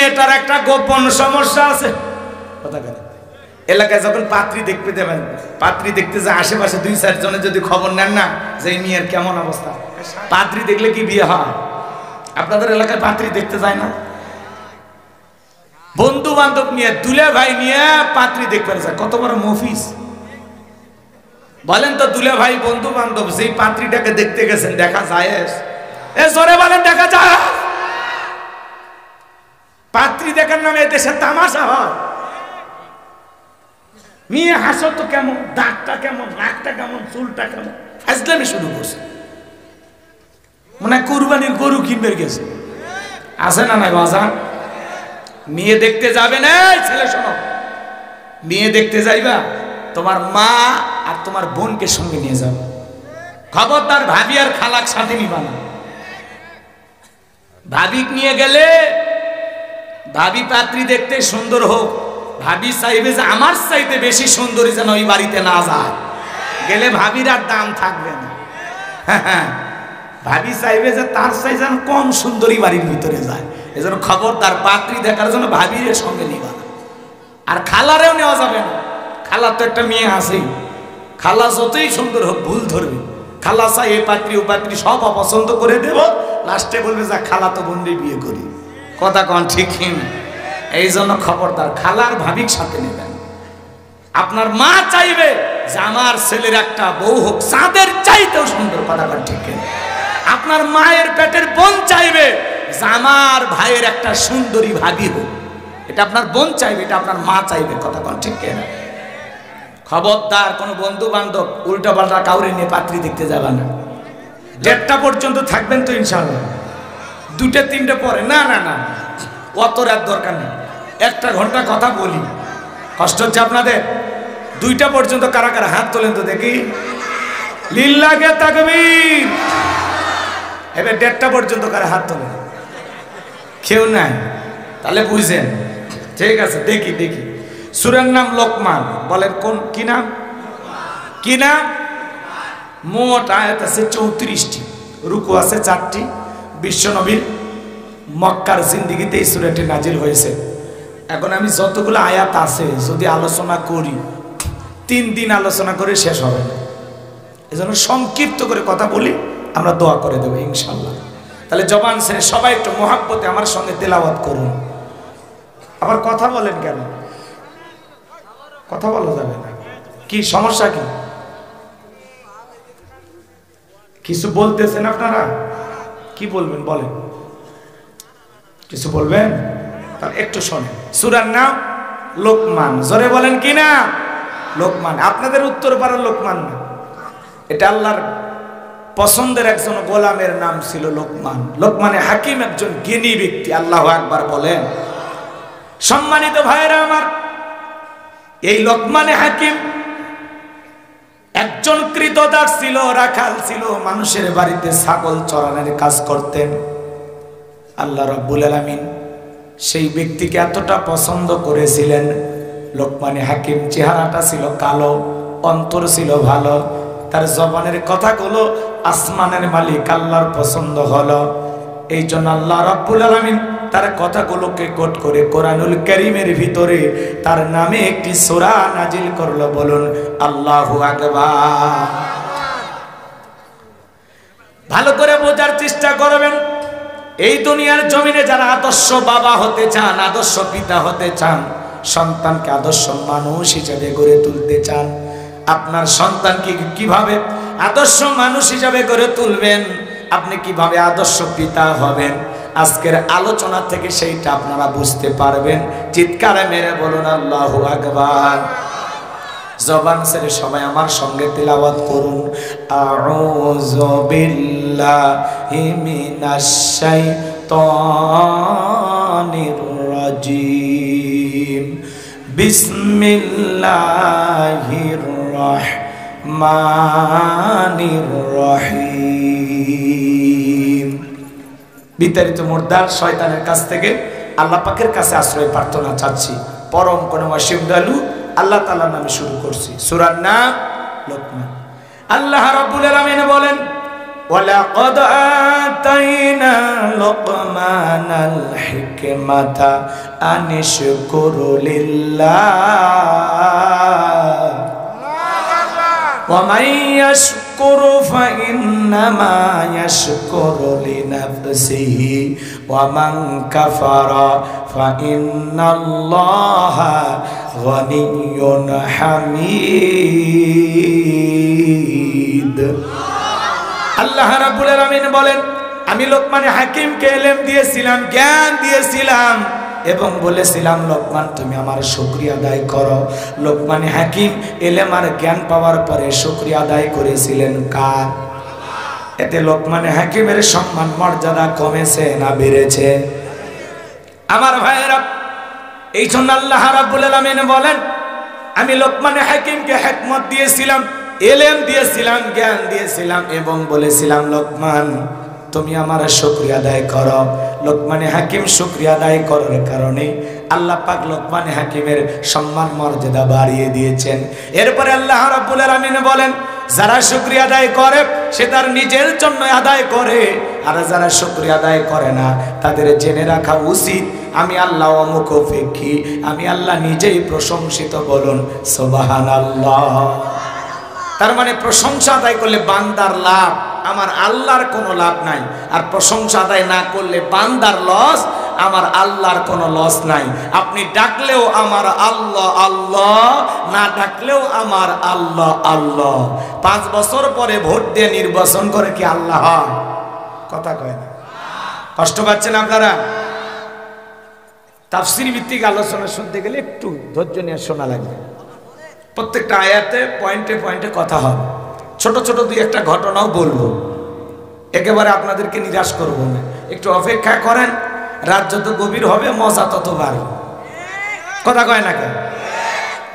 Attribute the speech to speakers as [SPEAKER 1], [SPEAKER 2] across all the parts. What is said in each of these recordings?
[SPEAKER 1] মেয়েটার একটা গোপন সমস্যা আছে। কথা কেন এলাকায় যখন পাত্রী দেখতে দেবেন, পাত্রী দেখতে যায় আশেপাশে 2-4 জনে যদি খবর নেন না যে এই মেয়ের কেমন অবস্থা, পাত্রী দেখলে কি বিয়ে হয়? আপনাদের এলাকায় পাত্রী দেখতে যায় না? বন্ধু বান্ধব নিয়ে, দুলে ভাই নিয়ে পাত্রী দেখতে যায়। কত বড় মফিস বলেন তো? দুলে ভাই বন্ধু বান্ধব যেই পাত্রীটাকে দেখতে গেছেন, দেখা যায়? এ জোরে বলেন, দেখা যায়? পাত্রী দেখার নামে দেশে তামাশা হয়। মেয়ে হাসো তো কেমন, দাঁতটা কেমন, নাকটা কেমন, চুলটা কেমন, ফাজলামি শুরু করছে। মনে হয় কুরবানির গরু কিনবে গেছে। আছে না নাই বাজান? মেয়ে দেখতে যাবে না ছেলে, শোনো, মেয়ে দেখতে যাইবা তোমার মা আর তোমার বোনকে সঙ্গে নিয়ে যাবে। খবরদার ভাবি আর খালাক সাথে নিবা না। ভাবি নিয়ে গেলে ভাবি পাত্রী দেখতে সুন্দর হোক, ভাবি চাইবে যে আমার চাইতে বেশি সুন্দরী যেন ওই বাড়িতে না যায়। গেলে ভাবির আর দাম থাকবে না। ভাবি চাইবে যে তার চাই যেন কম সুন্দরী বাড়ির ভিতরে যায়। এজন্য খবরদার পাত্রী দেখার জন্য ভাবির সঙ্গে নিবা না। আর খালারেও নেওয়া যাবে না। খালা তো একটা মেয়ে আছেই, খালা যতই সুন্দর হোক ভুল ধরবে। খালা চাই এই পাত্রী ও পাত্রী সব অপছন্দ করে দেব, লাস্টে বলবে যা খালা তো বোনরে বিয়ে করি। কথা কন ঠিক না? এই জন্য খবরদার খালার ভাবির সাথে নেবেন। আপনার মা চাইবে যে আমার ছেলের একটা বউ হোক চাঁদের চাইতেও সুন্দর। কথা কন ঠিক না? আপনার মায়ের পেটের বোন চাইবে যে আমার ভাইয়ের একটা সুন্দরী ভাবি হোক। এটা আপনার বোন চাইবে, এটা আপনার মা চাইবে। কথা কন ঠিক না? খবরদার কোনো বন্ধু বান্ধব উল্টা পাল্টা কাউরে নিয়ে পাত্রী দেখতে যাবে না। 1:30 পর্যন্ত থাকবেন তো ইনশাআল্লাহ? 2-3 পরে না না না, অত রাত দরকার নেই। 1 ঘন্টা কথা বলি। কষ্ট হচ্ছে আপনাদের? 2টা পর্যন্ত কারা কারা হাত তোলেন তো দেখি। লিল্লাহে তাকবীর। এবার 1:30 পর্যন্ত কারা হাত তোলেন? কেউ নাই? তাহলে বুঝেন। ঠিক আছে, দেখি দেখি। সূরার নাম লোকমান। বলেন কোন কি নাম? কি নাম? মোট আয়াত আছে 34টি, রুকু আছে 4টি। বিশ্বনবীর মক্কার জিন্দেগিতে এই সূরাটি নাজিল হয়েছে। এখন আমি যতগুলো আয়াত আছে যদি আলোচনা করি 3 দিন আলোচনা করে শেষ হবে না। এজন্য সংক্ষিপ্ত করে কথা বলি, আমরা দোয়া করে দেবো ইনশাআল্লাহ। তাহলে জবান ছেড়ে সবাই একটু মহাব্বতে আমার সঙ্গে তেলাওয়াত করুন। আবার কথা বলেন কেন? কথা বলা যাবে না? কি সমস্যা? কি কিছু বলতেছেন আপনারা? কি বলবেন বলেন? কিছু বলবেন? তাহলে একটু শোনেন। সূরার নাম লোকমান। জোরে বলেন কি না? লোকমান। আপনাদের উত্তর পাড়ার লোকমান না, এটা আল্লাহর পছন্দের একজন গোলামের নাম ছিল লোকমান। লোকমানে হাকিম একজন জ্ঞানী ব্যক্তি। আল্লাহু আকবার বলেন। সম্মানিত ভাইরা আমার, এই লোকমানে হাকিম একজন কৃতদাস ছিল, রাখাল ছিল, মানুষের বাড়িতে ছাগল চরানোর কাজ করতেন। আল্লাহ রাব্বুল আলামিন সেই ব্যক্তিকে এতটা পছন্দ করেছিলেন। লোকমানে হাকিম চেহারাটা ছিল কালো, অন্তর ছিল ভালো, তার জবানের কথাগুলো আসমানের মালিক আল্লাহর পছন্দ হলো। এই জন্য আল্লাহ রাব্বুল আলামিন তার কথাগুলোকে কোট করে কোরআনুল কারীমের ভিতরে তার নামে একটি সূরা নাজিল করলো। বলুন আল্লাহু আকবার। ভালো করে বোঝার চেষ্টা করবেন। এই দুনিয়ার জমিনে যারা আদর্শ বাবা হতে চান, আদর্শ পিতা হতে চান, সন্তানকে আদর্শ মানুষ হিসেবে গড়ে তুলতে চান, আপনার সন্তানকে কিভাবে আদর্শ মানুষ হিসেবে গড়ে তুলবেন, আপনি কিভাবে আদর্শ পিতা হবেন, আজকের আলোচনা থেকে সেইটা আপনারা বুঝতে পারবেন। চিৎকারে মেরে বলুন আল্লাহু আকবার। জবান ছেড়ে সবাই আমার সঙ্গে তিলাওয়াত করুন। আউযু বিল্লাহি মিনাশ শাইতানির রাজিম। বিসমিল্লাহির রাহমানির রহিম। বিতাড়িত মুর্দার শয়তানের কাছ থেকে আল্লাহ পাকের কাছে আশ্রয় প্রার্থনা চাচ্ছি। পরম করুণাময় দয়ালু আল্লাহ তাআলার নামে শুরু করছি। সূরার নাম লোকমান। আল্লাহ রাব্বুল আলামিন বলেন, ওয়ালাকাদ আতাইনা লুকমানাল হিকমাতা আনিশকুরু লিল্লাহ ওয়া মান ইয়াশকুরু ফাইন্নামা ইয়াশকুরু লিনাফসিহি ওয়া মান কাফারা ফাইন্নাল্লাহা গনিয়্যুন হামিদ। আল্লাহ রাব্বুল আলামিন বলেন, আমি লোকমানে হাকিমকে ইলম দিয়েছিলাম, জ্ঞান দিয়েছিলাম এবং বলেছিলাম লোকমান তুমি আমার শুকরিয়া আদায় করো। লোকমানে হাকিম ইলম আর জ্ঞান পাওয়ার পরে শুকরিয়া আদায় করেছিলেন কার? এতে লোকমানে হাকিমের সম্মান মর্যাদা কমেছে না বেড়েছে? আমার ভাইয়েরা, এই জন্য আল্লাহ রাব্বুল আলামিন বলেন, আমি লোকমানে হাকিমকে হিকমত দিয়েছিলাম, ইলম দিয়েছিলাম, জ্ঞান দিয়েছিলাম এবং বলেছিলাম লোকমান তুমি আমার শুকরিয়া আদায় করো। লোকমানে হাকিম শুকরিয়া আদায় করার কারণে আল্লাহ পাক লোকমানে হাকিমের সম্মান মর্যাদা বাড়িয়ে দিয়েছেন। এরপরে আল্লাহ রাব্বুল আলামিন বলেন, যারা শুকরিয়া আদায় করে সে তার নিজের জন্য আদায় করে, আর যারা শুকরিয়া আদায় করে না তাদের জেনে রাখা উচিত আমি আল্লাহ অমুখ অপেক্ষী, আমি আল্লাহ নিজেই প্রশংসিত। বলুন সুবহানাল্লাহ। তার মানে প্রশংসা আদায় করলে বান্দার লাভ, আমার আল্লাহর কোনো লাভ নাই। আর প্রশংসা আদায় না করলে বান্দার লস, আমার আল্লাহর কোনো লস নাই। আপনি ডাকলেও আমার আল্লাহ আল্লাহ, না ডাকলেও আমার আল্লাহ আল্লাহ। 5 বছর পরে ভোট দিয়ে নির্বাচন করে কি আল্লাহ হয়? কথা কয় না? কষ্ট পাচ্ছেন আপনারা? তাফসীর ভিত্তিক আলোচনা শুনতে গেলে একটু ধৈর্য নিয়ে শোনা লাগবে। প্রত্যেকটা আয়াতে পয়েন্টে পয়েন্টে কথা হবে। ছোট ছোট 2-1টা ঘটনাও বলবো, একেবারে আপনাদেরকে নিরাশ করবো না। একটু অপেক্ষা করেন, রাত যত গভীর হবে মজা তত বাড়বে। কথা কয় না কেন?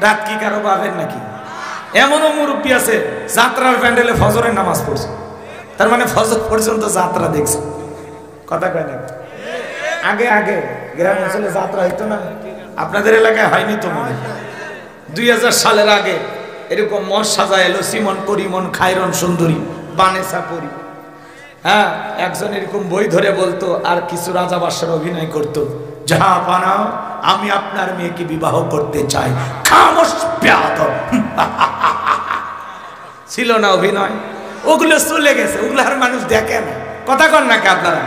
[SPEAKER 1] রাত কি কারো পাবেন নাকি? এমনও মুরব্বী আছে যাত্রার প্যান্ডেলে ফজরের নামাজ পড়ছে, তার মানে ফজর পর্যন্ত যাত্রা দেখছে। কথা কয় না? আগে আগে গ্রাম অঞ্চলে যাত্রা হইতো না, আপনাদের এলাকায় হয়নি তো মনে হয়। 2000 সালের আগে এরকম মন সাজা এলো, সিমন করিমন খায়রন সুন্দরী বানেসা পরি, হ্যাঁ, একজন এরকম বই ধরে বলতো আর কিছু রাজা বাদশার অভিনয় করতো, যাহা বানাও আমি আপনার মেয়েকে বিবাহ করতে চাই। খামোশ বেয়াদব। ছিল না অভিনয়? ওগুলো চলে গেছে, ওগুলো আর মানুষ দেখে না। কথা কন নাকি আপনারা?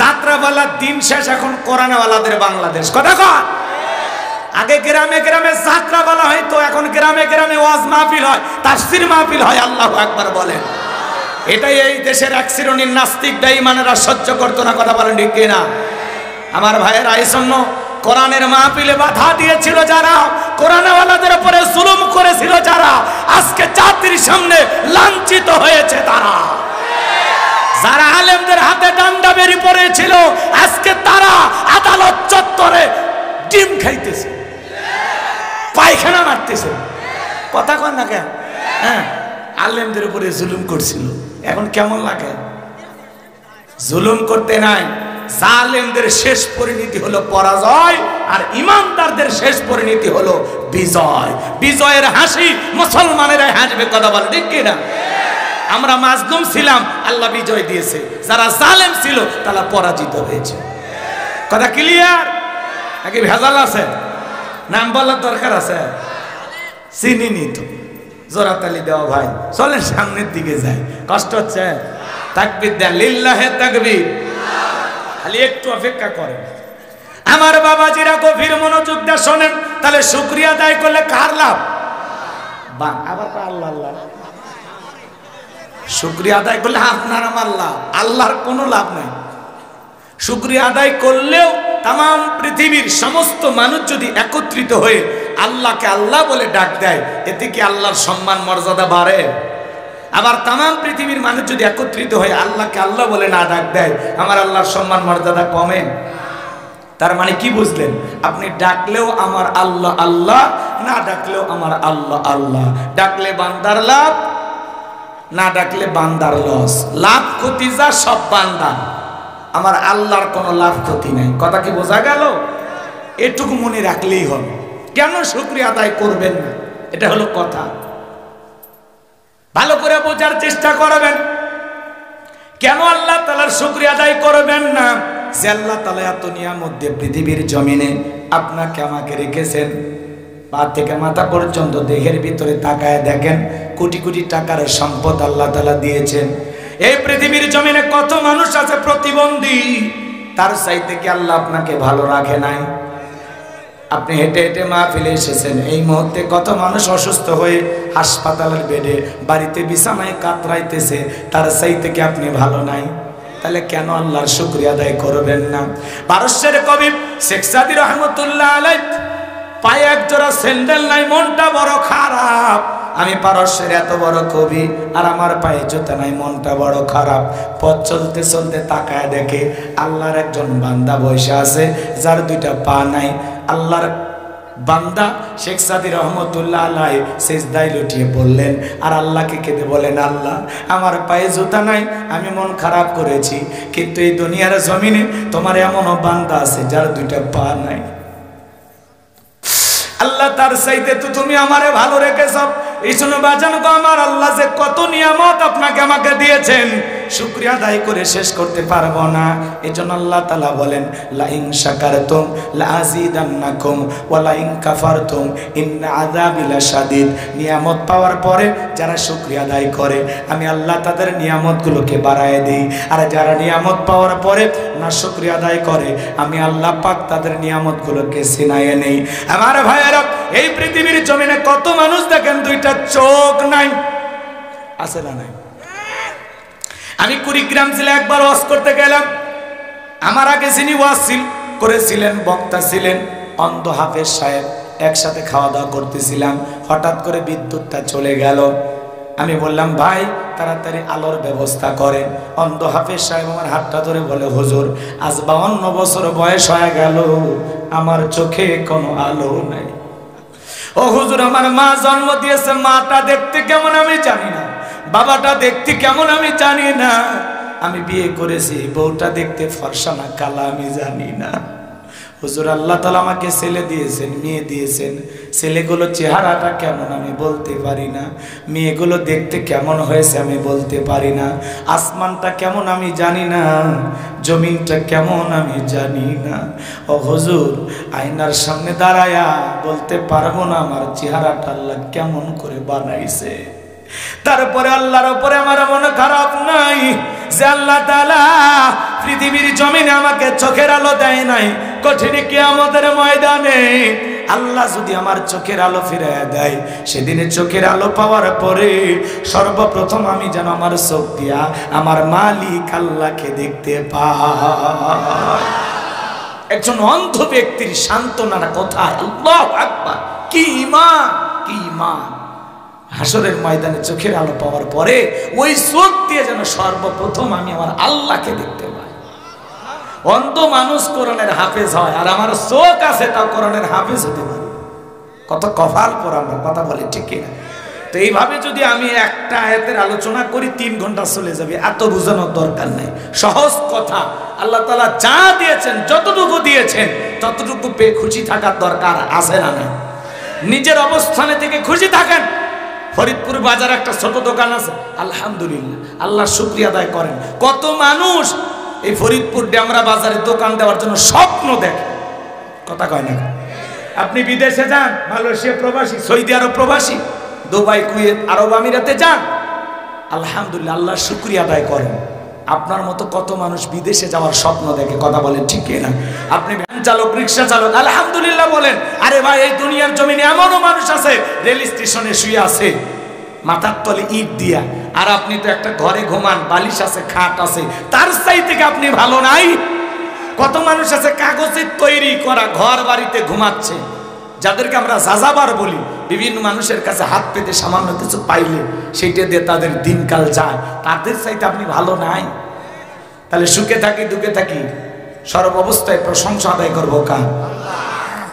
[SPEAKER 1] যাত্রাওয়ালার দিন শেষ, এখন কোরআনওয়ালাদের বাংলাদেশ। কথা কন? আগে গ্রামে গ্রামে যাত্রা বলা হয়তো, এখন গ্রামে গ্রামে ওয়াজ মাহফিল হয়, তাফসীর মাহফিল হয়। আল্লাহু আকবার বলেন। এটাই এই দেশের এক শ্রেণীর নাস্তিক বেঈমানেরা সহ্য করতো না। কথা বলেন ঠিক কিনা? আমার ভাইয়েরা, এই জন্য কোরআনের মাহফিলে বাধা দিয়েছিল যারা, কোরআনওয়ালাদের উপরে জুলুম করেছিল যারা, আজকে জাতির সামনে লাঞ্ছিত হয়েছে তারা। যারা আলেমদের হাতে ডান্ডা বেরি পড়েছিল, আজকে তারা আদালত চত্বরে ডিম খাইতেছে, পায়খানা মারতেছে। কথা কন না কেন? হ্যাঁ, আলেমদের উপরে জুলুম করছিল, এখন কেমন লাগে? জুলুম করতে নাই। জালেমদের শেষ পরিণতি হলো পরাজয়, আর ইমানদারদের শেষ পরিণতি হলো বিজয়। বিজয়ের হাসি মুসলমানেরা হাসবে। কথা বলে ঠিক কিনা? আমরা মাজলুম ছিলাম, আল্লাহ বিজয় দিয়েছে। যারা জালেম ছিল তারা পরাজিত হয়েছে। কথা ক্লিয়ার নাকি ভেজাল আছে? নাম বলার দরকার আছে? চিনিনি তো, জোরাতালি দেওয়া ভাই। চলেন সামনের দিকে যাই। কষ্ট হচ্ছে? তাকবীর দেন, লিল্লাহে তাকবীর। খালি একটু অপেক্ষা করেন। আমার বাবাজিরা গভীর মনোযোগ দিয়ে শোনেন, তাহলে শুকরিয়া আদায় করলে কার লাভ? আবার আল্লাহ আল্লাহ। শুকরিয়া আদায় করলে আপনার আমার লাভ, আল্লাহর কোনো লাভ নাই। শুকরিয়া আদায় করলেও তাম পৃথিবীর সমস্ত মানুষ যদি একত্রিত হয়ে আল্লাহকে আল্লাহ বলে ডাক দেয়, এতে কি আল্লাহর সম্মান মর্যাদা বাড়ে? আবার তাম পৃথিবীর মানুষ যদি একত্রিত হয়ে আল্লাহকে আল্লাহ বলে না ডাক দেয়, আমার আল্লাহর সম্মান মর্যাদা কমে? তার মানে কি বুঝলেন? আপনি ডাকলেও আমার আল্লাহ আল্লাহ, না ডাকলেও আমার আল্লাহ আল্লাহ। ডাকলে বান্দার লাভ, না ডাকলে বান্দার লস। লাভ ক্ষতি যা সব বান্দা, আমার আল্লাহর কোনো লাভ ক্ষতি নাই। কথা কি বোঝা গেল? এটুকু মনে রাখলেই হবে। কেন শুকরিয়া আদায় করবেন না? এটা হলো কথা। ভালো করে বোঝার চেষ্টা করবেন। কেন আল্লাহ তাআলার শুকরিয়া আদায় করবেন না যে আল্লাহ তাআলা এত নিয়ামত দিয়ে পৃথিবীর জমিনে আপনাকে আমাকে রেখেছেন। পা থেকে মাথা পর্যন্ত দেহের ভিতরে তাকায় দেখেন কোটি কোটি টাকার সম্পদ আল্লাহ তাআলা দিয়েছেন। এই পৃথিবীর জমিনে কত মানুষ আছে প্রতিবন্ধী, তার চাইতে কি আল্লাহ আপনাকে ভালো রাখে নাই? আপনি হেঁটে হেঁটে মাহফিলে এসেছেন, এই মুহূর্তে কত মানুষ অসুস্থ হয়ে হাসপাতালের বেডে, বাড়িতে বিছানায় কাতরাইতেছে, তার চাইতে কি আপনি ভালো নাই? তাহলে কেন আল্লাহর শুকরিয়া আদায় করবেন না? পারস্যের কবি শেখ সাদী রহমতুল্লাহ আলাইহি পায়ে এক জোড়া স্যান্ডেল নাই, মনটা বড় খারাপ। আমি পারস্যের এত বড় কবি আর আমার পায়ে জুতা নাই, মনটা বড় খারাপ। পথ চলতে চলতে তাকায় দেখে আল্লাহর একজন বান্দা বসে আছে যার দুইটা পা নাই। আল্লাহর বান্দা শেখ সাদী রহমতুল্লাহ আলাইহি সিজদায় লুটিয়ে পড়লেন আর আল্লাহকে কেঁদে বলেন, আল্লাহ আমার পায়ে জুতা নাই, আমি মন খারাপ করেছি, কিন্তু এই দুনিয়ার জমিনে তোমার এমনও বান্দা আছে যার দুইটা পা নাই। আল্লাহ তার চাইতে তো তুমি আমারে ভালো রেখেছ। এই জন্য বাজান গো, আমার আল্লাহ যে কত নিয়ামত আপনাকে আমাকে দিয়েছেন, শুকরিয়া আদায় করে শেষ করতে পারবো না। এই জন্য আল্লাহ তাআলা বলেন, লা ইন শাকারতুম লা আযীদান্নাকুম ওয়া লা ইন কাফারতুম ইন্না আযাবি লাশাদীদ। নিয়ামত পাওয়ার পরে যারা শুকরিয়া আদায় করে আমি আল্লাহ তাদের নিয়ামতগুলোকে বাড়ায় দিই, আর যারা নিয়ামত পাওয়ার পরে না শুকরিয়া আদায় করে আমি আল্লাহ পাক তাদের নিয়ামতগুলোকে ছিনাইয়ে নেই। আমার ভাইয়েরা, এই পৃথিবীর জমিনে কত মানুষ দেখেন দুইটা চোখ নাই, আছে না নাই? আমি কুড়িগ্রাম জেলা একবার ওয়াজ করতে গেলাম, আমার আগে যিনি ওয়াজ করেছিলেন বক্তা ছিলেন অন্ধ হাফেজ সাহেব, একসাথে খাওয়া দাওয়া করতেছিলাম, হঠাৎ করে বিদ্যুৎটা চলে গেল। আমি বললাম, ভাই তাড়াতাড়ি আলোর ব্যবস্থা করেন। অন্ধ হাফেজ সাহেব আমার হাতটা ধরে বলে, হুজুর আজ 52 বছর বয়স হয়ে গেল, আমার চোখে কোনো আলো নাই। ও হুজুর, আমার মা জন্ম দিয়েছে, মাটা দেখতে কেমন আমি জানি না, বাবাটা দেখতে কেমন আমি জানি না, আমি বিয়ে করেছি বউটা দেখতে ফর্সা না কালা আমি জানি না। হুজুর আল্লাহ তাআলা আমাকে ছেলে দিয়েছেন, মেয়ে দিয়েছেন, ছেলেগুলো চেহারাটা কেমন আমি বলতে পারি না, মেয়েগুলো দেখতে কেমন হয়েছে আমি বলতে পারি না, আসমানটা কেমন আমি জানি না, জমিনটা কেমন আমি জানি না। ও হুজুর, আয়নার সামনে দাঁড়ায়া বলতে পারবো না আমার চেহারাটা আল্লাহ কেমন করে বানাইছে। তারপরে আল্লাহর উপরে আমার মন খারাপ নাই যে আল্লাহ তাআলা পৃথিবীর জমিনে আমাকে চোখের আলো দেয় নাই। কঠিন কিয়ামতের ময়দানে আল্লাহ যদি আমার চোখের আলো ফিরিয়ে দেয়, সেদিনে চোখের আলো পাওয়ার পরে সর্বপ্রথম আমি যেন আমার চোখ দিয়া আমার মালিক আল্লাহকে দেখতে পাই। একজন অন্ধ ব্যক্তির সান্ত্বনার কথা, আল্লাহু আকবার, কি ঈমান, কি ঈমান! হাসরের ময়দানে চোখের আলো পাওয়ার পরে ওই চোখ দিয়ে যেন সর্বপ্রথম আমি আমার আল্লাহকে দেখতে পাই। অন্ধ মানুষ কোরআনের হাফেজ হয়, আর আমার চোখ আছে তাও কোরআনের হাফেজ হতে পারে। কত কপাল পর আমরা, কথা বলে ঠিক কিনা? তো এইভাবে যদি আমি একটা আয়াতের আলোচনা করি 3 ঘন্টা চলে যাবে, এত বোঝানোর দরকার নাই, সহজ কথা। আল্লাহ তাআলা যা দিয়েছেন, যতটুকু দিয়েছেন ততটুকু পেয়ে খুশি থাকার দরকার আছে না নাই? নিজের অবস্থানে থেকে খুশি থাকেন। ফরিদপুর বাজার একটা ছোট দোকান আছে, আলহামদুলিল্লাহ, আল্লাহর শুকরিয়া আদায় করেন। কত মানুষ এই ফরিদপুর ডেমরা বাজারে দোকান দেওয়ার জন্য স্বপ্ন দেখে, কথা কয় না? আপনি বিদেশে যান, মালয়েশিয়া প্রবাসী, সৌদি আরব প্রবাসী, দুবাই, কুয়েত, আরব আমিরাতে যান, আলহামদুলিল্লাহ আল্লাহর শুকরিয়া আদায় করেন। আপনার মতো কত মানুষ বিদেশে যাওয়ার স্বপ্ন দেখে, কথা বলেন ঠিক কিনা? আপনি ভ্যান চালক, রিক্সা চালক, আলহামদুলিল্লাহ বলেন। আরে ভাই, এই দুনিয়ার জমিনে এমনও মানুষ আছে রেল স্টেশনে শুয়ে আছে মাথার তলে ইট দিয়া, আর আপনি তো একটা ঘরে ঘুমান, বালিশ আছে, খাট আছে, তার চাইতে আপনি ভালো নাই? কত মানুষ আছে কাগজের তৈরি করা ঘর বাড়িতে ঘুমাচ্ছে, যাদেরকে আমরা যাযাবার বলি। বিভিন্ন মানুষের কাছে হাত পেতে সামান্য কিছু পাইলে সেইটা দিয়ে তাদের দিনকাল যায়, তাদের চাইতে আপনি ভালো নাই? তাহলে সুখে থাকি দুঃখে থাকি সর্ব অবস্থায় প্রশংসা আদায় করবো কার?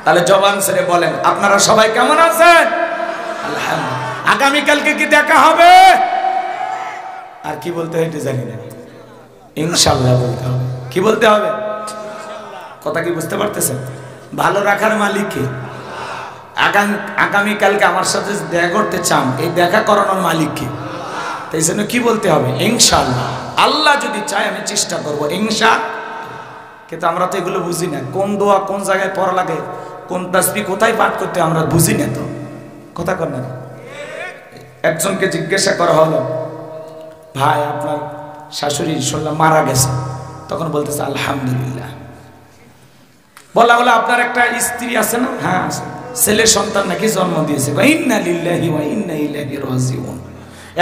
[SPEAKER 1] তাহলে জবান ছেড়ে বলেন, আপনারা সবাই কেমন আছেন? আলহামদুলিল্লাহ। আগামীকালকে কি দেখা হবে? আর কি বলতে হয় এটা জানি না, ইনশাআল্লাহ বলতে হবে। কি বলতে হবে? কথা কি বুঝতে পারতেছেন? ভালো রাখার মালিক কে? আগামীকালকে আমার সাথে দেখা করতে চান, এই দেখা করানোর মালিক কে? তাই জন্য কি বলতে হবে? ইনশাআল্লাহ। আল্লাহ যদি চায় আমি চেষ্টা করব ইনশাআল্লাহ। কিন্তু আমরা তো এগুলো বুঝি না, কোন দোয়া কোন জায়গায় পড়া লাগে, কোন তাসবিহ কোথায় পাঠ করতে আমরা বুঝি না। তো কথা কর না। একজনকে জিজ্ঞাসা করা হলো, ভাই আপনার শাশুড়ি শুনলাম মারা গেছে, তখন বলতেছে আলহামদুলিল্লাহ। বলা হলো আপনার একটা স্ত্রী আছে না? হ্যাঁ আছে। ছেলে সন্তান নাকি জন্ম দিয়েছে। ইন্না লিল্লাহি ওয়া ইন্না ইলাইহি রাজিউন।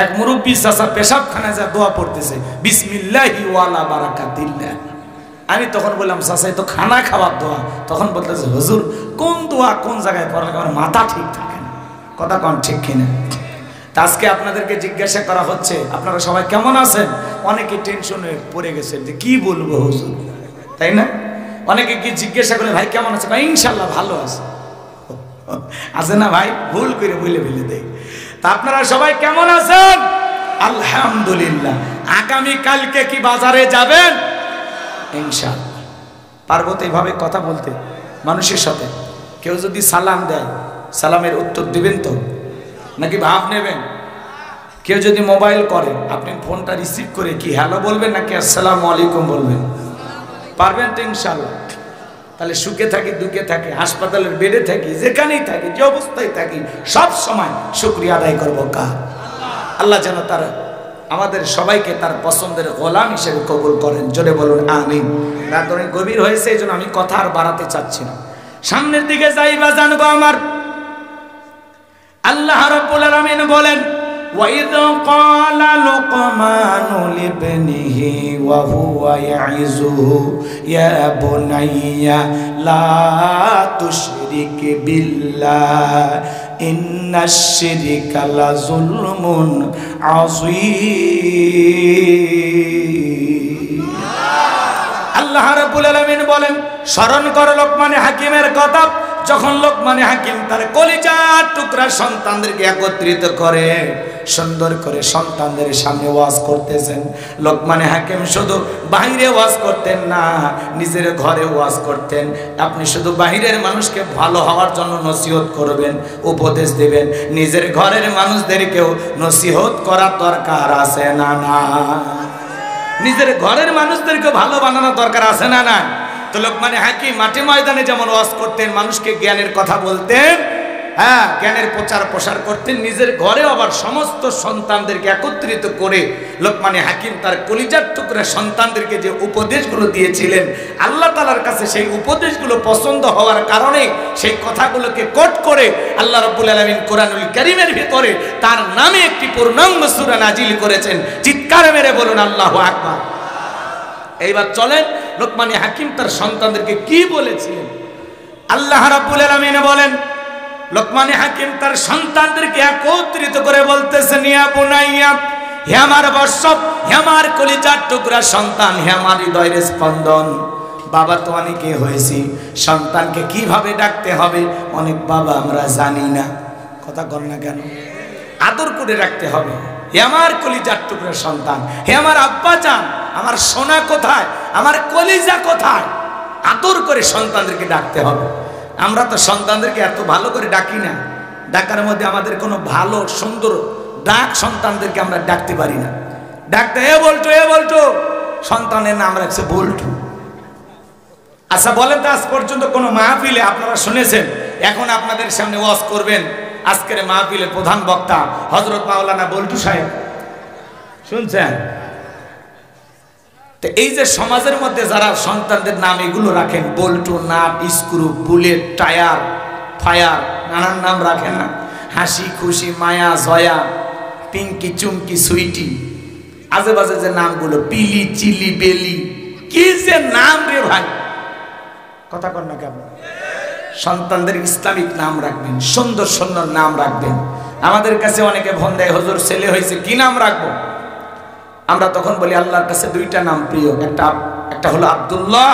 [SPEAKER 1] এক মুরব্বী চাচা পেশাবখানায় যা দোয়া পড়তেছে, বিসমিল্লাহি ওয়ালা বারাকাতিল্লাহ। আমি তখন বললাম চাচা তো খানা খাওয়ার দোয়া। তখন বলতেছে হুজুর কোন দোয়া কোন জায়গায় পড়া লাগে, আমার মাথা ঠিক থাকে না। কথা কোন ঠিক কিনা? তা আজকে আপনাদেরকে জিজ্ঞাসা করা হচ্ছে আপনারা সবাই কেমন আছেন? অনেকে টেনশনে পড়ে গেছেন যে কি বলবো হুজুর, তাই না? অনেকে কি জিজ্ঞাসা করলে ভাই কেমন আছে, ভাই ইনশাল্লাহ ভালো আছে। আছে না ভাই? ভুল করে বলে ফেলে দেয়। তা আপনারা সবাই কেমন আছেন? আলহামদুলিল্লাহ। আগামী কালকে কি বাজারে যাবেন? ইনশাআল্লাহ। পারবো তো এইভাবে কথা বলতে মানুষের সাথে? কেউ যদি সালাম দেয় সালামের উত্তর দিবেন তো, নাকি ভাব নেবেন? কেউ যদি মোবাইল করে আপনি ফোনটা রিসিভ করে কি হ্যালো বলবেন নাকি আসসালামু আলাইকুম বলবেন? পারবেন তো ইনশাআল্লাহ। তাহলে সুখে থাকি দুঃখে থাকি, হাসপাতালের বেডে থাকি, যেখানেই থাকি, যে অবস্থায় থাকি, সব সময় শুকরিয়া আদায় করবো কার? আল্লাহ যেন তার আমাদের সবাইকে তার পছন্দের গোলাম হিসেবে কবুল করেন। জোরে বলুন আমিন। রাত অনেক গভীর হয়েছে, এই জন্য আমি কথা আর বাড়াতে চাচ্ছি না। সামনের দিকে যাইবা জানবো আমার আল্লাহ রাব্বুল আলামিন বলেন, وَإِذْ قَالَ لُقْمَانُ لِابْنِهِ وَهُوَ يَعِظُهُ يَا بُنَيَّ لَا تُشْرِكْ بِاللَّهِ إِنَّ الشِّرْكَ لَظُلْمٌ عَظِيمٌ। আল্লাহ রাব্বুল আলামিন বলেন, স্মরণ করো লোকমানে হাকিমের কথা, যখন লোকমানে হাকিম তার কলিজার টুকরা সন্তানদেরকে একত্রিত করে সুন্দর করে সন্তানদের সামনে ওয়াজ করতেছেন। লোকমানে হাকিম শুধু বাইরে ওয়াজ করতেন না, নিজের ঘরে ওয়াজ করতেন। আপনি শুধু বাহিরের মানুষকে ভালো হওয়ার জন্য নসিহত করবেন, উপদেশ দেবেন, নিজের ঘরের মানুষদেরকেও নসিহত করার দরকার আছে না? না, নিজের ঘরের মানুষদেরকে ভালো বানানো দরকার আছে না? না। তো লোকমানে হাকিম মাঠে ময়দানে যেমন ওয়াজ করতেন, মানুষকে জ্ঞানের কথা বলতেন, হ্যাঁ জ্ঞানের প্রচার প্রসার করতেন, নিজের ঘরে আবার সমস্ত সন্তানদেরকে একত্রিত করে লোকমানে হাকিম তার কলিজার টুকরা সন্তানদেরকে যে উপদেশগুলো দিয়েছিলেন, আল্লাহ তাআলার কাছে সেই উপদেশগুলো পছন্দ হওয়ার কারণে সেই কথাগুলোকে কোট করে আল্লাহ রাব্বুল আলামিন কোরআনুল কারীমের ভিতরে তার নামে একটি পূর্ণাঙ্গ সূরা নাজিল করেছেন। চিৎকার মেরে বলুন আল্লাহু আকবার। এইবার চলেন লোকমানে হাকিম তার সন্তানদেরকে কি বলেছিলেন। আল্লাহ রাব্বুল আলামিন বলেন, লোকমানে হাকিম তার সন্তানদেরকে একত্রিত করে বলতেছেন, ইয়া বুনাইয়া, হে আমার বৎস, হে আমার কলিজার টুকরা সন্তান, হে আমার হৃদয়ের স্পন্দন। বাবা তো অনেকে হয়েছি, সন্তানকে কিভাবে ডাকতে হবে অনেক বাবা আমরা জানি না। কথা কর না কেন? আদর করে রাখতে হবে। হে আমার কলিজার টুকরা সন্তান, হে আমার আব্বা জান, আমার সোনা কোথায়, আমার কলিজা কোথায়, আদর করে সন্তানদেরকে ডাকতে হবে। আমরা তো সন্তানদেরকে এত ভালো করে ডাকি না। ডাকার মধ্যে আমাদের কোনো ভালো সুন্দর ডাক সন্তানদেরকে আমরা ডাকতে পারি না। ডাকতে এ বলতো, এ বলতো, সন্তানের নাম রাখছে বল্টু। আচ্ছা বলেন তো আজ পর্যন্ত কোনো মাহফিলে আপনারা শুনেছেন? এখন আপনাদের সামনে ওয়াজ করবেন, আজকের মাহফিলের প্রধান বক্তা হযরত মাওলানা বল্টু সাহেব, শুনছেন? তো এই যে সমাজের মধ্যে যারা সন্তানদের নাম এগুলো রাখেন, বল্টু, nut, screw, bullet, tyre, fire, নানান নাম রাখেন না? হাসি খুশি, মায়া, জয়া, পিঙ্কি, চুমকি, সুইটি, আজে বাজে যে নামগুলো, পিলি, চিলি, বেলি, কি যে নাম রে ভাই। কথা কর না কেমন? সন্তানদের ইসলামিক নাম রাখবেন, সুন্দর সুন্দর নাম রাখবেন। আমাদের কাছে অনেকে ফোন দেয়, হুজুর ছেলে হয়েছে কি নাম রাখবো? আমরা তখন বলি আল্লাহর কাছে দুইটা নাম প্রিয়, একটা হলো আব্দুল্লাহ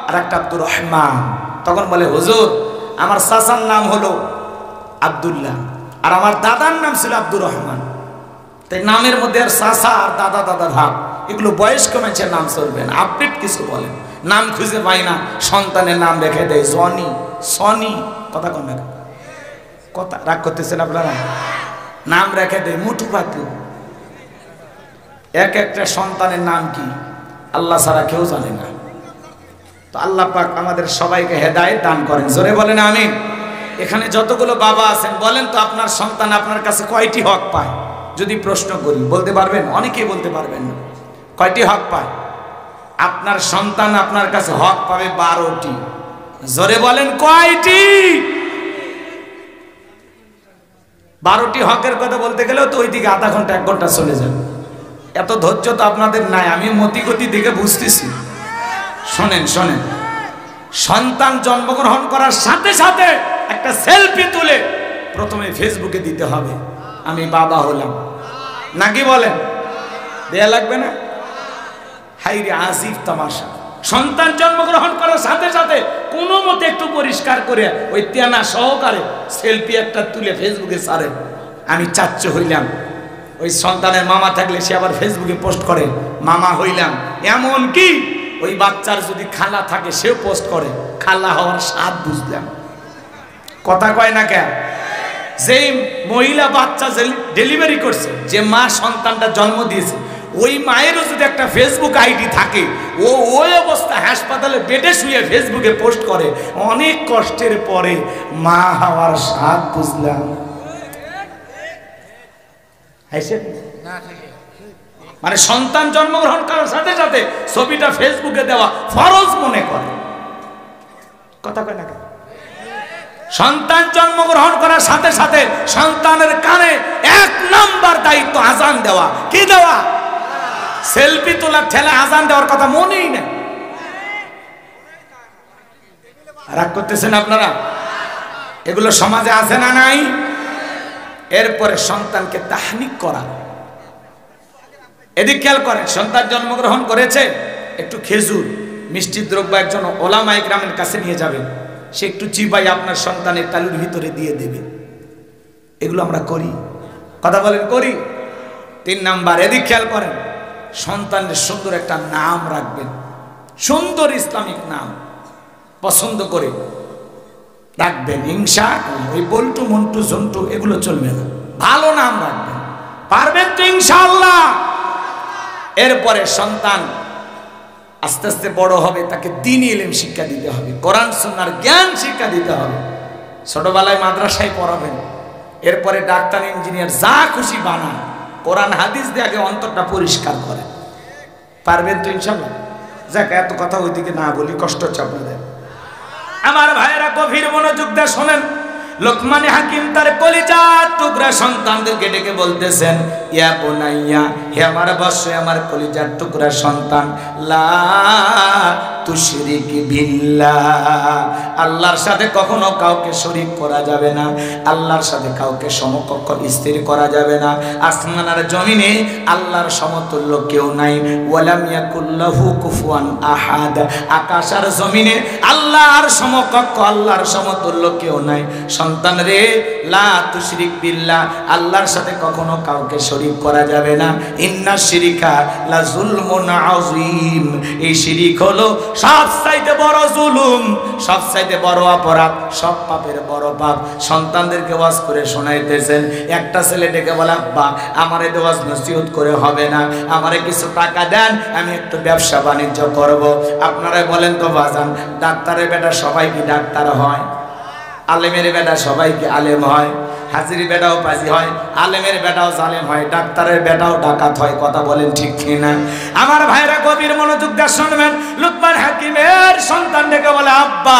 [SPEAKER 1] আর একটা আব্দুর রহমান। তখন বলে হুজুর আমার চাচার নাম হলো আব্দুল্লাহ আর আমার দাদার নাম ছিল আব্দুর রহমান, তাই নামের মধ্যে আর চাচা আর দাদা দাদা ভাব, এগুলো বয়স্ক মানুষের নাম চলবে না। আপডেট কিছু বলেন, নাম খুঁজে পাই না, সন্তানের নাম রেখে দেয় জনি, সনি। কথা কন না, কথা রাগ করতেছেন আপনারা? নাম রেখে দেয় মুটু পাতলু। এক একটা সন্তানের নাম কি আল্লাহ ছাড়া কেউ জানে না। তো আল্লাহ পাক আমাদের সবাইকে হেদায়েত দান করেন, জোরে বলেন আমিন। এখানে যতগুলো বাবা আছেন বলেন তো আপনার সন্তান আপনার কাছে কয়টি হক পায়? যদি প্রশ্ন করি বলতে পারবেন? অনেকেই বলতে পারবেন না। কয়টি হক পায়? আপনার সন্তান আপনার কাছে হক পাবে 12টি। জোরে বলেন কয়টি? 12টি হকের কথা বলতে গেলেও তো ওইদিকে আধা ঘন্টা 1 ঘন্টা চলে যাবে। এত ধৈর্য তো আপনাদের নাই, আমি মতিগতি দিকে বুঝতেছি। শোনেন শোনেন, সন্তান জন্মগ্রহণ করার সাথে সাথে একটা সেলফি তুলে প্রথমে ফেসবুকে দিতে হবে, আমি বাবা হলাম, নাকি বলেন? দেয়া লাগবে না? হাইরে আজিব তামাশা। সন্তান জন্মগ্রহণ করার সাথে সাথে কোনো মতে একটু পরিষ্কার করে ওই তেনা সহকারে সেলফি একটা তুলে ফেসবুকে ছাড়ে, আমি চাচ্চু হইলাম। ওই সন্তানের মামা থাকলে সে আবার ফেসবুকে পোস্ট করে মামা হইলাম। এমন কি ওই বাচ্চার যদি খালা থাকে সেও পোস্ট করে খালা হওয়ার স্বাদ বুঝলাম। কথা কয় না কেন? যেই মহিলা বাচ্চা ডেলিভারি করছে, যে মা সন্তানটা জন্ম দিয়েছে, ওই মায়েরও যদি একটা ফেসবুক আইডি থাকে, ও ওই অবস্থায় হাসপাতালে বেডে শুয়ে ফেসবুকে পোস্ট করে অনেক কষ্টের পরে মা হওয়ার স্বাদ বুঝলাম। মানে সন্তান জন্মগ্রহণ করার সাথে সাথে ছবিটা ফেসবুকে দেওয়া ফরজ মনে করে। কথা কয় না কেন? সন্তান জন্মগ্রহণ করার সাথে সাথে সন্তানের কানে 1 নাম্বার দায়িত্ব আজান দেওয়া। কি দেওয়া? সেলফি তোলার ঠেলে আজান দেওয়ার কথা মনেই না। রাগ করতেছেন আপনারা? এগুলো সমাজে আছে না নাই? এরপরে সন্তানকে তাহনিক করা। এদিক খেয়াল করেন, সন্তান জন্মগ্রহণ করেছে, একটু খেজুর মিষ্টি দ্রব্য একজন ওলামা ইকরামের কাছে নিয়ে যাবেন, সে একটু চিবাই আপনার সন্তানের তালুর ভিতরে দিয়ে দেবে। এগুলো আমরা করি? কথা বলেন করি? 3 নাম্বার, এদিক খেয়াল করেন, সন্তানের সুন্দর একটা নাম রাখবেন, সুন্দর ইসলামিক নাম পছন্দ করে রাখবেন। ইনশাআল্লাহ ওই বল্টু মন্টু জন্টু এগুলো চলবে না, ভালো নাম রাখবেন। পারবেন তো ইনশাআল্লাহ? এরপরে সন্তান আস্তে আস্তে বড় হবে, তাকে দ্বীনি ইলম শিক্ষা দিতে হবে, কোরআন সুন্নাহর জ্ঞান শিক্ষা দিতে হবে। ছোটবেলায় মাদ্রাসায় পড়াবেন, এরপরে ডাক্তার ইঞ্জিনিয়ার যা খুশি বানান, কোরআন হাদিস দিয়ে আগে অন্তরটা পরিষ্কার করে। পারবেন তো ইনশাআল্লাহ? যাক, এত কথা ওইদিকে না বলি, কষ্ট হচ্ছে আপনাদের। আমার ভাইয়েরা গভীর মনোযোগ দিয়ে শোনেন। লোকমান হাকিম তার কলিজার টুকরা সন্তানদেরকে ডেকে বলতেছেন, ইয়া বুনাইয়া, হে আমার বৎস, আমার কলিজার টুকরা সন্তান, লা তুশরিক বিল্লাহ, আল্লাহর সাথে কখনো কাউকে শরীক করা যাবে না, আল্লাহর সাথে কাউকে সমকক্ষ স্থির করা যাবে না। আসমান আর জমিনে আল্লাহর সমতুল্য কেউ নাই। ওয়ালাম ইয়াকুল্লাহু কুফুয়ান আহাদ, আকাশ আর জমিনে আল্লাহর সমকক্ষ, আল্লাহর সমতুল্য কেউ নাই। সন্তান রে, লা তুশরিক বিল্লাহ, আল্লাহর সাথে কখনো কাউকে শরীক করা যাবে না। ইন্না শিরিকা লা যুলমুন আযীম, এই শিরিক হলো সবচাইতে বড় জুলুম, সবচাইতে বড় অপরাধ, সব পাপের বড় পাপ। সন্তানদেরকে ওয়াজ করে শোনাইতেছেন। একটা ছেলে ডেকে বলে, আব্বা আমার এই ওয়াজ নসিহত করে হবে না, আমারে কিছু টাকা দেন, আমি একটু ব্যবসা বাণিজ্য করব। আপনারা বলেন তো বাজান, ডাক্তারের বেটা সবাই কি ডাক্তার হয়? আলেমের বেটা সবাই কি আলেম হয়? হাজির বেটাও পাজি হয়, আলেমের বেটাও জালেম হয়, ডাক্তারের বেটাও ডাকাত হয়। কথা বলেন ঠিক কিনা? আমার ভাইরা গভীর মনোযোগ দিয়ে শুনবেন। লোকমান হাকিমের সন্তান ডেকে বলে, আব্বা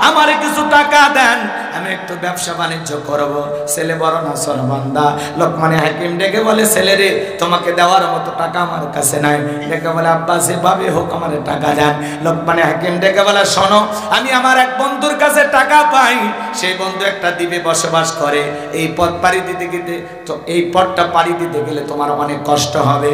[SPEAKER 1] আমারে কিছু টাকা দেন, আমি একটু ব্যবসা বাণিজ্য করব। ছেলে বড় না সরবান্দা। লোকমান হাকিম ডেকে বলে, ছেলে রে, তোমাকে দেওয়ার মতো টাকা আমার কাছে নাই। ডেকে বলে, আব্বা যেভাবে হোক আমারে টাকা দেন। লোকমান হাকিম ডেকে বলে, শোনো, আমি আমার এক বন্ধুর কাছে টাকা পাই, সেই বন্ধু একটা দ্বীপে বসবাস করে। এই পথ পাড়ি দিতে গেলে, তো এই পথটা পাড়ি দিতে গেলে তোমার অনেক কষ্ট হবে।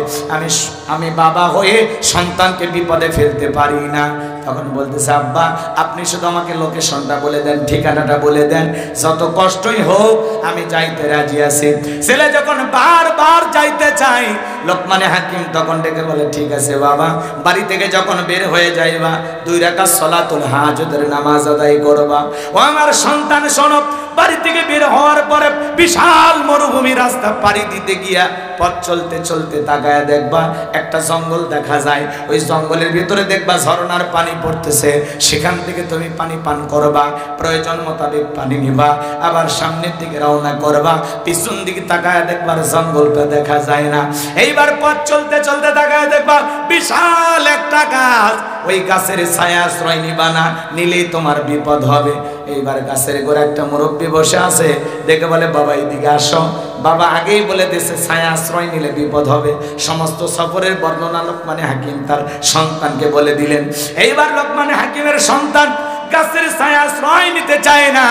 [SPEAKER 1] আমি বাবা হয়ে সন্তানকে বিপদে ফেলতে পারি না। তখন বলতেছে, আব্বা আপনি শুধু আমাকে লোকেশনটা বলে দেন, ঠিকানাটা বলে দেন, যত কষ্টই হোক আমি যাইতে রাজি আছি। ছেলে যখন বারবার যাইতে চাই, লোকমানে হাকিম তখন ডেকে বলে, ঠিক আছে বাবা, বাড়ি থেকে যখন বের হয়ে যাইবা 2 রাকাত সালাতুল হাজতের নামাজ আদায় করবা। ও আমার সন্তান শোনো, বাড়ি থেকে বের হওয়ার পরে বিশাল মরুভূমি রাস্তা পাড়ি দিতে গিয়া পথ চলতে চলতে তাকায়া দেখবা একটা জঙ্গল দেখা যায়। ওই জঙ্গলের ভিতরে দেখবা ঝর্ণার পানি পড়তেছে, সেখান থেকে তুমি পানি পান করবা, প্রয়োজন মোতাবেক পানি নিবা, আবার সামনের দিকে রওনা করবা। পিছন দিকে তাকায়া দেখবার জঙ্গলটা দেখা যায় না। এইবার পথ চলতে চলতে তাকায়া দেখবা বিশাল একটা গাছ, ওই গাছের ছায়া আশ্রয় নিবা না, নিলেই তোমার বিপদ হবে। এইবার গাছের গোড়া একটা মুরব্বী বসে আছে, দেখে বলে, বাবা এদিকে আসো। বাবা আগেই বলে দিয়েছে ছায়া আশ্রয় নিলে বিপদ হবে। সমস্ত সফরের বর্ণনা লোকমানে হাকিম তার সন্তানকে বলে দিলেন। এইবার লোকমানে হাকিমের সন্তান গাছের ছায়া আশ্রয় নিতে চায় না।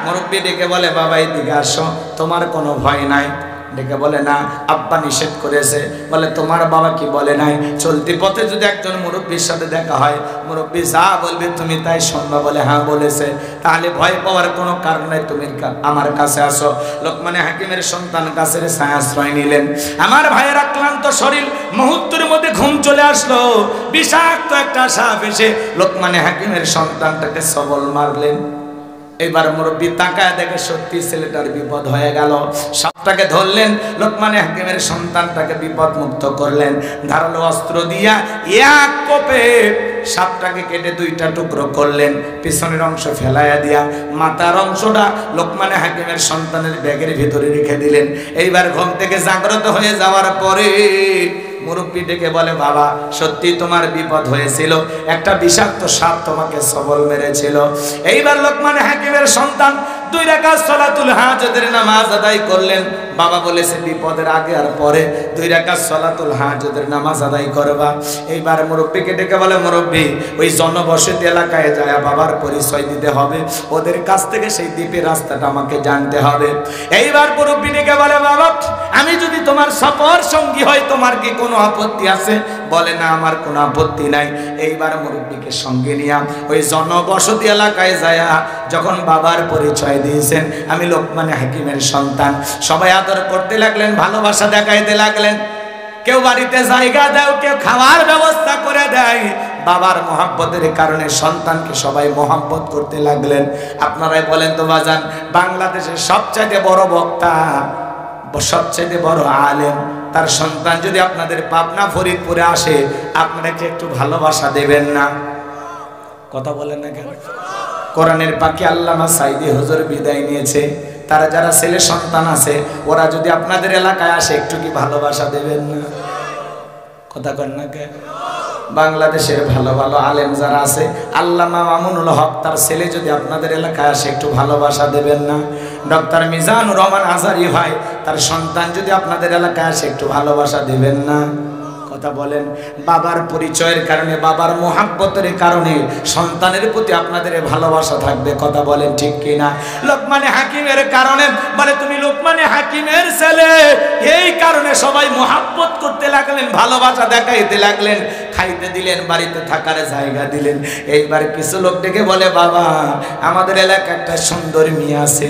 [SPEAKER 1] মুরব্বী ডেকে বলে, বাবা এদিকে আসো, তোমার কোনো ভয় নাই। ডেকে বলে, না আব্বা নিষেধ করেছে। বলে, তোমার বাবা কি বলে নাই? চলতি পথে যদি একজন মুরব্বীর সাথে দেখা হয়, মুরব্বী যা বলবে তুমি তাই শুনবা। বলে, হ্যাঁ বলেছে। তাহলে ভয় পাওয়ার কোনো কারণ নাই, তুমি আমার কাছে আসো। লোকমানে হাকিমের সন্তান গাছের ছায়া আশ্রয় নিলেন। আমার ভাইয়ের আক্লান্ত শরীর, মুহূর্তের মধ্যে ঘুম চলে আসলো। বিষাক্ত একটা সাপ এসে লোকমানে হাকিমের সন্তানটাকে সবল মারলেন। এবার মুরব্বী তাকায় দেখে সত্যি ছেলেটার বিপদ হয়ে গেল। সাপটাকে ধরলেন, লোকমানে হাকিমের সন্তানটাকে বিপদ মুক্ত করলেন। ধারালো অস্ত্র দিয়া এক কোপে সাপটাকে কেটে 2টা টুকরো করলেন। পিছনের অংশ ফেলাইয়া দিয়া মাথার অংশটা লোকমানে হাকিমের সন্তানের ব্যাগের ভিতরে রেখে দিলেন। এইবার ঘুম থেকে জাগ্রত হয়ে যাওয়ার পরে মুরব্বী ডেকে বলে, বাবা সত্যি তোমার বিপদ হয়েছিল, একটা বিষাক্ত সাপ তোমাকে সবল মেরেছিল। এইবার লোকমানে হাকিমের সন্তান 2 রাকাত সালাতুল হাজতের নামাজ আদায় করলেন। বাবা বলেছে বিপদের আগে আর পরে 2 রাকাত সালাতুল হাজতের নামাজ আদায় করবা। এইবার মুরব্বীকে ডেকে বলে, মুরব্বী ওই জনবসতি এলাকায় যায় বাবার পরিচয় দিতে হবে, ওদের কাছ থেকে সেই দ্বীপের রাস্তাটা আমাকে জানতে হবে। এইবার মুরব্বী ডেকে বলে, বাবা আমি যদি তোমার সফর সঙ্গী হয় তোমার কি কোনো আপত্তি আছে? বলে, না আমার কোনো আপত্তি নাই। এইবার মুরব্বীকে সঙ্গে নিয়ে ওই জনবসতি এলাকায় যায় যখন বাবার পরিচয় দিয়েছেন, আমি লোকমানে হাকিমের সন্তান, সবাই আদর করতে লাগলেন, ভালোবাসা দেখাইতে লাগলেন। কেউ বাড়িতে জায়গা দেয়, কেউ খাওয়ার ব্যবস্থা করে দেয়। বাবার মহাব্বতের কারণে সন্তানকে সবাই মহাব্বত করতে লাগলেন। আপনারাই বলেন তো বাজান, বাংলাদেশের সবচাইতে বড় বক্তা, সবচাইতে বড় আলেম, তার সন্তান যদি আপনাদের পাবনা ফরিদপুরে আসে, আপনারা কি একটু ভালোবাসা দেবেন না? কথা বলেন না কেন? কোরআনের পাখি আল্লামা সাইদি হুজুর বিদায় নিয়েছে, তারা যারা ছেলে সন্তান আছে ওরা যদি আপনাদের এলাকায় আসে একটু কি ভালোবাসা দেবেন না? কথা কন না কেন? বাংলাদেশের ভালো ভালো আলেম যারা আছে, আল্লামা মামুনুল হক তার ছেলে যদি আপনাদের এলাকায় আসে একটু ভালোবাসা দেবেন না? ডক্টর মিজানুর রহমান আজারি ভাই তার সন্তান যদি আপনাদের এলাকায় আসে একটু ভালোবাসা দেবেন না? কথা বলেন। বাবার পরিচয়ের কারণে, বাবার মোহাব্বতের কারণে সন্তানের প্রতি আপনাদের ভালোবাসা থাকবে। কথা বলেন ঠিক কিনা? লোকমানে হাকিমের কারণে, বলে তুমি লোকমানে হাকিমের ছেলে, এই কারণে সবাই মোহাব্বত করতে লাগলেন, ভালোবাসা দেখাইতে লাগলেন, খাইতে দিলেন, বাড়িতে থাকার জায়গা দিলেন। এইবার কিছু লোক ডেকে বলে, বাবা আমাদের এলাকায় একটা সুন্দর মেয়ে আছে,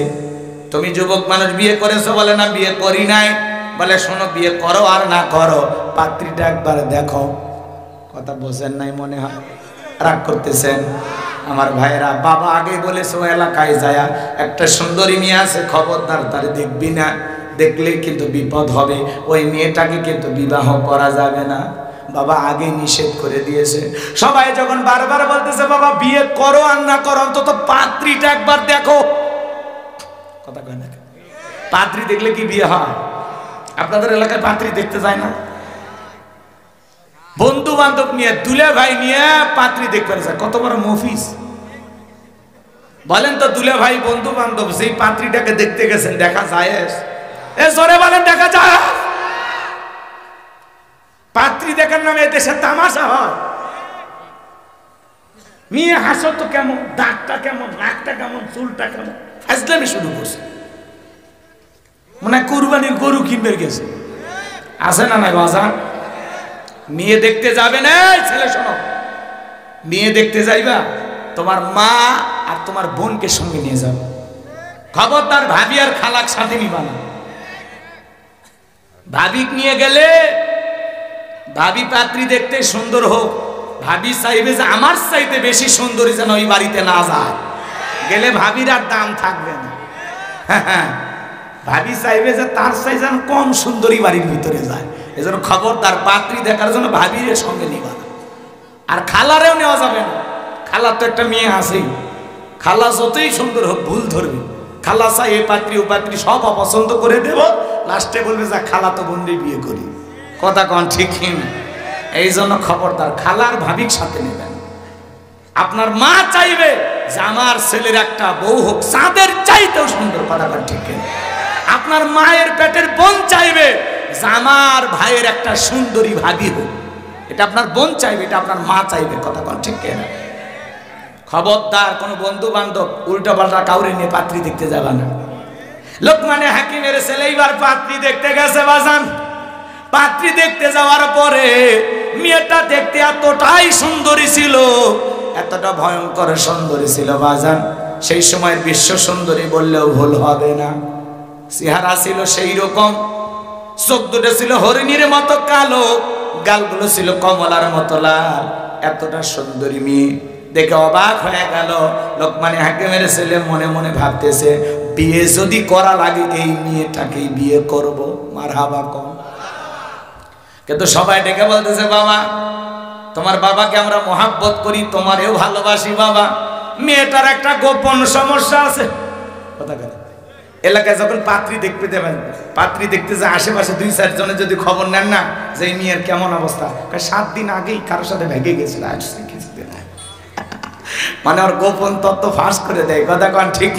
[SPEAKER 1] তুমি যুবক মানুষ বিয়ে করেছো? বলে, না বিয়ে করি নাই। বলে, শোনো বিয়ে করো আর না করো, পাত্রীটা একবার দেখো। কথা বোঝেন নাই মনে হয়, রাগ করতেছেন আমার ভাইয়েরা। বাবা আগে বলেছে ও এলাকায় যায় একটা সুন্দরী মেয়ে আছে, খবরদার তার দেখবি না, দেখলে কিন্তু বিপদ হবে, ওই মেয়েটাকে কিন্তু বিবাহ করা যাবে না। বাবা আগে নিষেধ করে দিয়েছে। সবাই যখন বারবার বলতেছে বাবা বিয়ে করো আর না করো, অন্তত পাত্রীটা একবার দেখো। কথা কয় না? পাত্রী দেখলে কি বিয়ে হয়? আপনাদের এলাকায় পাত্রী দেখতে যায় না? বন্ধু বান্ধব নিয়ে, দুলে ভাই নিয়ে পাত্রী দেখতে যায়। কত বড় মফিস বলেন তো? দুলে ভাই বন্ধু বান্ধব সেই পাত্রীটাকে দেখতে গেছেন, দেখা যায়? এ জোরে বলেন, দেখা যায়? পাত্রী দেখার নামে দেশে তামাশা হয়। মেয়ে হাসো তো কেমন, দাঁতটা কেমন, নাকটা কেমন, চুলটা কেমন, ফাজলামি শুরু করছে। মানে কুরবানির গরু কিনবে গেছে, আছে না নাই বাজার? মেয়ে দেখতে যাবে না ছেলে, শোনো, মেয়ে দেখতে যাইবা তোমার মা আর তোমার বোনকে সঙ্গে নিয়ে যাবে। খবরদার ভাবি আর খালাক সাথে নিবা না। ভাবিক নিয়ে গেলে ভাবি পাত্রী দেখতে সুন্দর হোক, ভাবি চাইবে যে আমার চাইতে বেশি সুন্দরী যেন ওই বাড়িতে না যায়, গেলে ভাবির আর দাম থাকবে না। হ্যাঁ, ভাবি চাইবে যে তার চাই যেন কম সুন্দরী বাড়ির ভিতরে যায়, এজন্য খবরদার পাত্রী দেখার জন্য ভাবির সঙ্গে নিবা না। আর খালারেও নেওয়া যাবে না, খালা তো একটা মেয়ে আছেই, খালা যতই সুন্দর হোক ভুল ধরবে, খালা চাই এ পাত্রী ও পাত্রী সব অপছন্দ করে দেব, লাস্টে বলবে যা খালা তো বন্দি বিয়ে করি। কথা কন ঠিক না? এই জন্য খবরদার খালার ভাবিক সাথে নেবেন। আপনার মা চাইবে যে আমার ছেলের একটা বউ হোক চাঁদের চাইতেও সুন্দর। কথা কন ঠিক না? আপনার মায়ের পেটের বোন চাইবে যে আমার ভাইয়ের একটা সুন্দরী ভাবি হোক, এটা আপনার বোন চাইবে, এটা আপনার মা চাইবে। কথা কন ঠিক না? খবরদার কোন বন্ধু বান্ধব উল্টা পাল্টা কাউরে নিয়ে পাত্রী দেখতে যাবে না। লোকমানে হাকিমের ছেলে এইবার পাত্রী দেখতে গেছে বাজান। পাত্রী দেখতে যাওয়ার পরে মেয়েটা দেখতে এতটাই সুন্দরী ছিল, এতটা ভয়ঙ্কর সুন্দরী ছিল বাজান, সেই সময় বিশ্ব সুন্দরী বললেও ভুল হবে না। চেহারা ছিল সেই রকম, চোখ দুটো ছিল হরিণীর মতো কালো, গালগুলো ছিল কমলার মতো লাল, এতটা সুন্দরী মেয়ে দেখে অবাক হয়ে গেল। লোকমানে হাকিমের ছেলে মনে মনে ভাবতেছে বিয়ে যদি করা লাগে এই মেয়েটাকেই বিয়ে করব। মারহাবা কম। কিন্তু সবাই ডেকে বলতেছে বাবা তোমার বাবাকে আমরা মহাব্বত করি, তোমারেও ভালোবাসি বাবা, মেয়েটার একটা গোপন সমস্যা আছে। কথা কথা এলাকায় যখন পাত্রী দেখতে দেবেন, পাত্রী দেখতে যে আশেপাশে 2-4 জনের যদি খবর নেন না যে এই মেয়ের কেমন অবস্থা, 7 দিন আগেই কারোর সাথে ভেগে গেছিল, মানে ওর গোপন তত্ত্ব ফাঁস করে দেয়। কথা কন ঠিক।